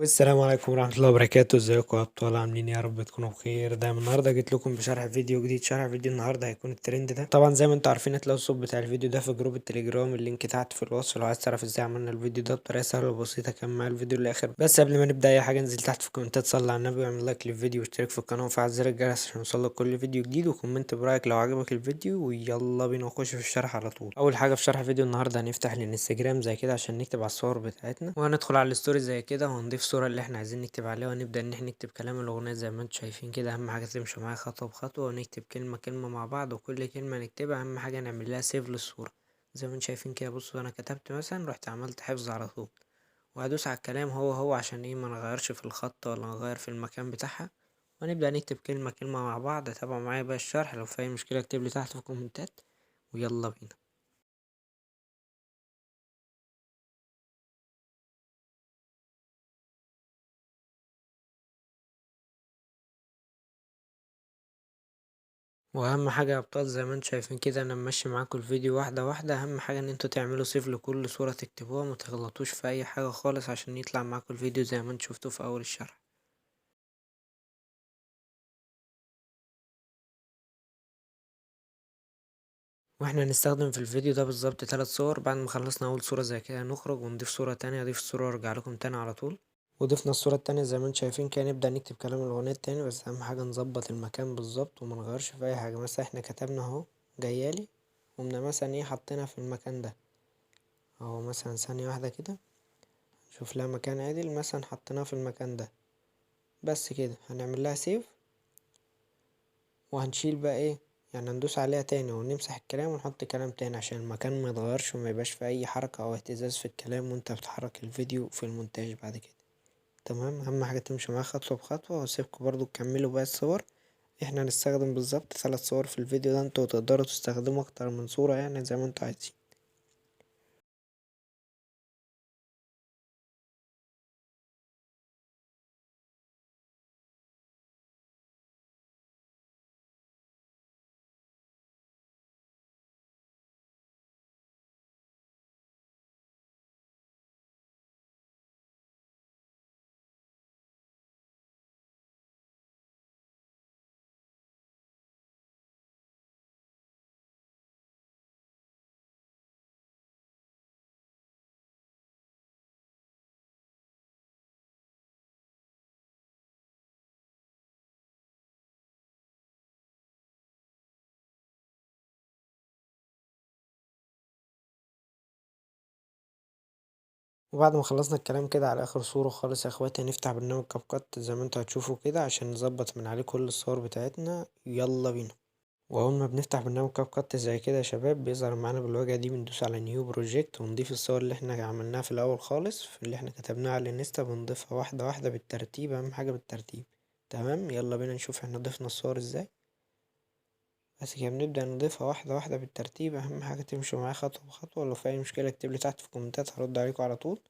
والسلام عليكم ورحمة الله وبركاته. ازيكم يا ابطال؟ عاملين ايه؟ يا رب تكونوا بخير. دايما النهارده جيت لكم بشرح فيديو جديد. شرح فيديو النهارده هيكون الترند ده. طبعا زي ما انتم عارفين هتلاقوا الصوت بتاع الفيديو ده في جروب التليجرام، اللينك تحت في الوصف لو عايز تعرف ازاي عملنا الفيديو ده بطريقة سهلة وبسيطة. كمل معايا الفيديو للاخر. بس قبل ما نبدأ اي حاجة انزل تحت في الكومنتات صلي على النبي واعمل لايك للفيديو واشترك في القناة وفعل زر الجرس عشان يوصلك كل فيديو جديد، وكومنت برايك لو عجبك الفيديو. ويلا بينا نخش في الشرح على طول. اول حاجة في شرح فيديو النهارده هنفتح الانستجرام زي كده عشان نكتب على الصور بتاعتنا، وهندخل على الستوري زي كده وهنضيف صورة اللي احنا عايزين نكتب عليها، ونبدأ ان احنا نكتب كلام الأغنية زي ما انتم شايفين كده. أهم حاجة تمشوا معايا خطوة بخطوة ونكتب كلمة كلمة مع بعض، وكل كلمة نكتبها أهم حاجة نعمل لها سيف للصورة زي ما انتم شايفين كده. بصوا أنا كتبت مثلا رحت عملت حفظ على طول، وهدوس على الكلام هو عشان ايه ما نغيرش في الخط ولا نغير في المكان بتاعها، ونبدأ نكتب كلمة كلمة مع بعض. تابعوا معايا بقى الشرح، لو في أي مشكلة اكتب لي تحت في الكومنتات. ويلا بينا. واهم حاجه يا ابطال زي ما انتم شايفين كده انا ماشي معاكم الفيديو واحده واحده. اهم حاجه ان انتوا تعملوا سيف لكل صوره تكتبوها، ما تغلطوش في اي حاجه خالص عشان يطلع معاكم الفيديو زي ما انتم شفتوه في اول الشرح. واحنا هنستخدم في الفيديو ده بالظبط 3 صور. بعد ما خلصنا اول صوره زي كده نخرج ونضيف صوره تانية، اضيف الصوره وارجع لكم تاني على طول. وضفنا الصوره التانية زي ما انتم شايفين كده، نبدا نكتب كلام الاغنيه التاني. بس اهم حاجه نظبط المكان بالظبط وما نغيرش في اي حاجه. مثلا احنا كتبنا اهو جايالي، قمنا مثلا ايه حطينا في المكان ده اهو. مثلا ثانيه واحده كده شوف لها مكان عدل، مثلا حطيناها في المكان ده. بس كده هنعمل لها سيف، وهنشيل بقى ايه، يعني هندوس عليها تاني ونمسح الكلام ونحط كلام تاني عشان المكان ما يتغيرش وما يبقاش في اي حركة او اهتزاز في الكلام وانت بتحرك الفيديو في المونتاج بعد كده. تمام. اهم حاجة تمشي معايا خطوة بخطوة، واسيبكم برضو تكملوا باقي الصور. احنا هنستخدم بالظبط 3 صور في الفيديو ده. انتوا تقدروا تستخدموا اكتر من صورة يعني زي ما انتوا عايزين. وبعد ما خلصنا الكلام كده على اخر صورة خالص يا اخواتي، هنفتح برنامج كاب كات زي ما انتوا هتشوفوا كده عشان نظبط من عليه كل الصور بتاعتنا. يلا بينا. واول ما بنفتح برنامج كاب كات زي كده يا شباب بيظهر معانا بالواجهه دي، بندوس على نيو بروجكت ونضيف الصور اللي احنا عملناها في الاول خالص، في اللي احنا كتبناها على الانستا بنضيفها واحده واحده بالترتيب. اهم حاجه بالترتيب. تمام. يلا بينا نشوف احنا ضفنا الصور ازاي. بس كده بنبدا نضيفها واحده واحده بالترتيب. اهم حاجه تمشوا معايا خطوه بخطوه. لو في اي مشكله اكتب لي تحت في الكومنتات هرد عليكم على طول.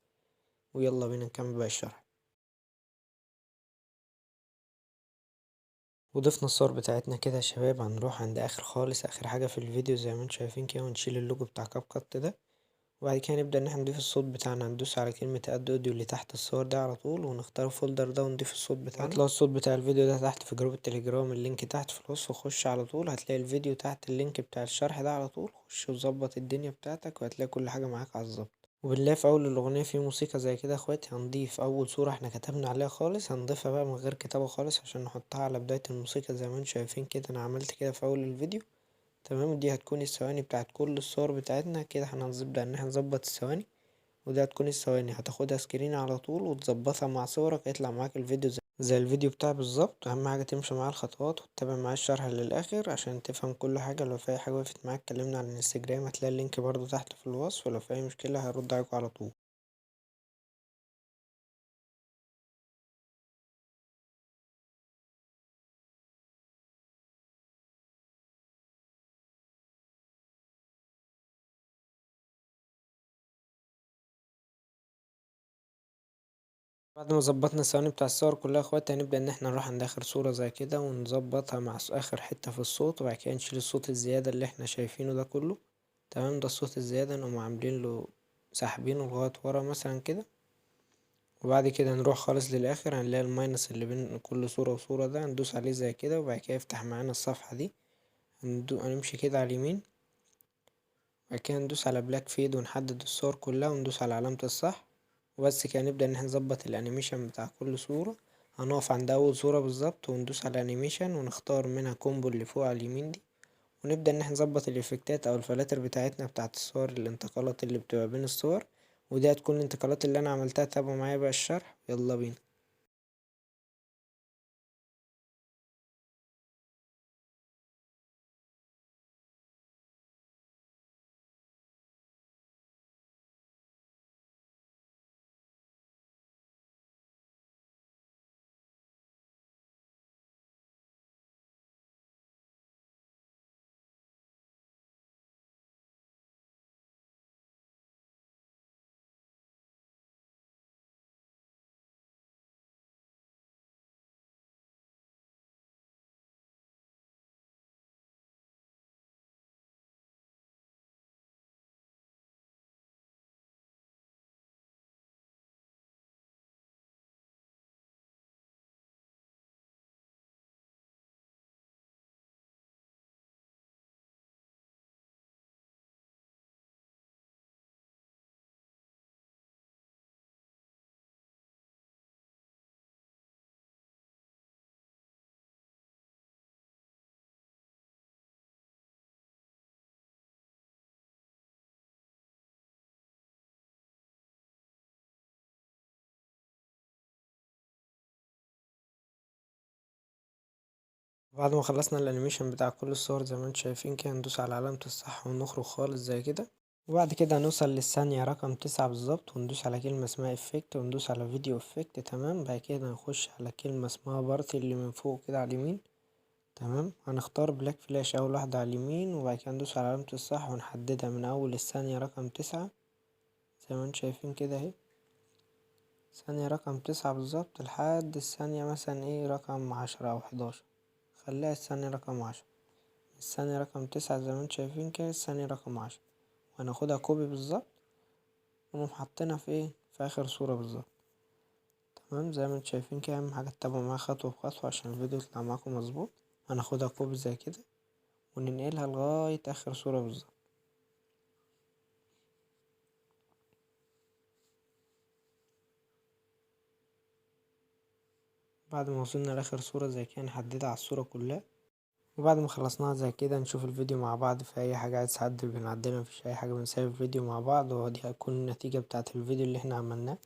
ويلا بينا نكمل بقى الشرح. وضفنا الصور بتاعتنا كده يا شباب. هنروح عند اخر خالص اخر حاجه في الفيديو زي ما انتم شايفين كده، ونشيل اللوجو بتاع كاب كات ده. وبعد كده نبدأ ان احنا نضيف الصوت بتاعنا. هندوس على كلمة اد اوديو اللي تحت الصور ده على طول، ونختار الفولدر ده ونضيف الصوت بتاعنا. هتلاقوا الصوت بتاع الفيديو ده تحت في جروب التليجرام، اللينك تحت في الوصف. خش على طول هتلاقي الفيديو تحت اللينك بتاع الشرح ده على طول. خش وظبط الدنيا بتاعتك وهتلاقي كل حاجة معاك على الظبط. وبنلاقي في اول الاغنية في موسيقى زي كده يا اخواتي، هنضيف اول صورة احنا كتبنا عليها خالص هنضيفها بقى من غير كتابة خالص عشان نحطها على بداية الموسيقى زي ما انتم شايفين كده. انا عملت كده في اول الفيديو. تمام. دي هتكون الثواني بتاعت كل الصور بتاعتنا كده. احنا هنبدأ ان احنا نظبط الثواني، وده هتكون الثواني هتاخدها سكرين على طول وتظبطها مع صورك يطلع معاك الفيديو زي الفيديو بتاعي بالظبط. اهم حاجه تمشي معايا الخطوات وتتابع معايا الشرح للاخر عشان تفهم كل حاجه. لو في اي حاجه وقفت معاك كلمنا على الانستجرام، هتلاقي اللينك برضو تحت في الوصف. ولو في اي مشكله هرد عليكم على طول. بعد ما ظبطنا الثواني بتاع الصور كلها يا اخواتي، هنبدا ان احنا نروح عند اخر صوره زي كده ونظبطها مع اخر حته في الصوت. وبعد كده نشيل الصوت الزياده اللي احنا شايفينه ده كله. تمام. ده الصوت الزياده نقوم عاملين له ساحبينه لغايه ورا مثلا كده. وبعد كده نروح خالص للاخر هنلاقي الماينس اللي بين كل صورة وصورة ده، هندوس عليه زي كده، وبعد كده يفتح معانا الصفحة دي. هنمشي كده على اليمين، بعد كده ندوس على بلاك فيد ونحدد الصور كلها وندوس على علامة الصح. وبس كده نبدأ ان احنا نظبط الانيميشن بتاع كل صورة. هنقف عند اول صورة بالظبط وندوس على انيميشن ونختار منها كومبو اللي فوق على اليمين دي، ونبدأ ان احنا نظبط الافكتات او الفلاتر بتاعتنا بتاعت الصور، الانتقالات اللي بتبقى بين الصور. ودي هتكون الانتقالات اللي انا عملتها. تابعوا معايا بقى الشرح، يلا بينا. بعد ما خلصنا الانيميشن بتاع كل الصور زي ما انتم شايفين كده، ندوس على علامة الصح ونخرج خالص زي كده. وبعد كده هنوصل للثانية رقم 9 بالظبط، وندوس على كلمة اسمها افكت، وندوس على فيديو افكت. تمام. بعد كده هنخش على كلمة اسمها بارتي اللي من فوق كده على اليمين. تمام. هنختار بلاك فلاش اول واحدة على اليمين، وبعد كده ندوس على علامة الصح ونحددها من اول الثانية رقم 9 زي ما انتم شايفين كده اهي. ثانية رقم 9 بالظبط لحد الثانية مثلا ايه رقم 10 او 11. خليها الثانية رقم 10. الثانية رقم 9 زي ما انتم شايفين كده الثانية رقم 10. وهناخدها كوبي بالظبط ونقوم حاطينها في ايه في اخر صورة بالظبط. تمام. زي ما انتم شايفين كده، اهم حاجة تتابعوا معايا خطوة بخطوة عشان الفيديو يطلع معاكم مظبوط. هناخدها كوبي زي كده وننقلها لغاية اخر صورة بالظبط. بعد ما وصلنا لاخر صورة زي كده نحددها على الصورة كلها. وبعد ما خلصناها زي كده نشوف الفيديو مع بعض. في اي حاجة عايز تعدل بنعدلها، مفيش اي حاجة بنسيب الفيديو مع بعض، ودي هتكون النتيجة بتاعة الفيديو اللي احنا عملناه.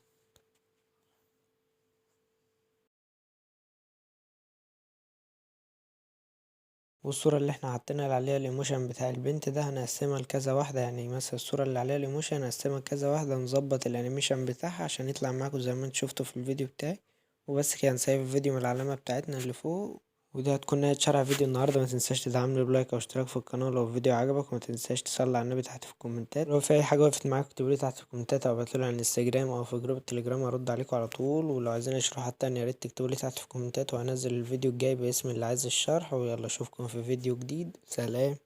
والصورة اللي احنا حطينا عليها الايموشن بتاع البنت ده هنقسمها لكذا واحدة. يعني مثلا الصورة اللي عليها الايموشن هنقسمها لكذا واحدة، نظبط الانيميشن بتاعها عشان يطلع معاكم زي ما انتوا شفتوا في الفيديو بتاعي. وبس كده نسيب الفيديو من العلامة بتاعتنا اللي فوق. وده هتكون نهاية شرح فيديو النهاردة. ما تنساش تدعمني بلايك او اشتراك في القناة لو الفيديو عجبك، وما تنساش تصلي على النبي تحت في الكومنتات. لو في اي حاجة وقفت معاك اكتبولي تحت في الكومنتات، او ابعتولي على الانستجرام او في جروب التليجرام هرد عليكم على طول. ولو عايزين اشرحات تانية ياريت تكتبولي تحت في الكومنتات، وهنزل الفيديو الجاي باسم اللي عايز الشرح. ويلا اشوفكم في فيديو جديد. سلام.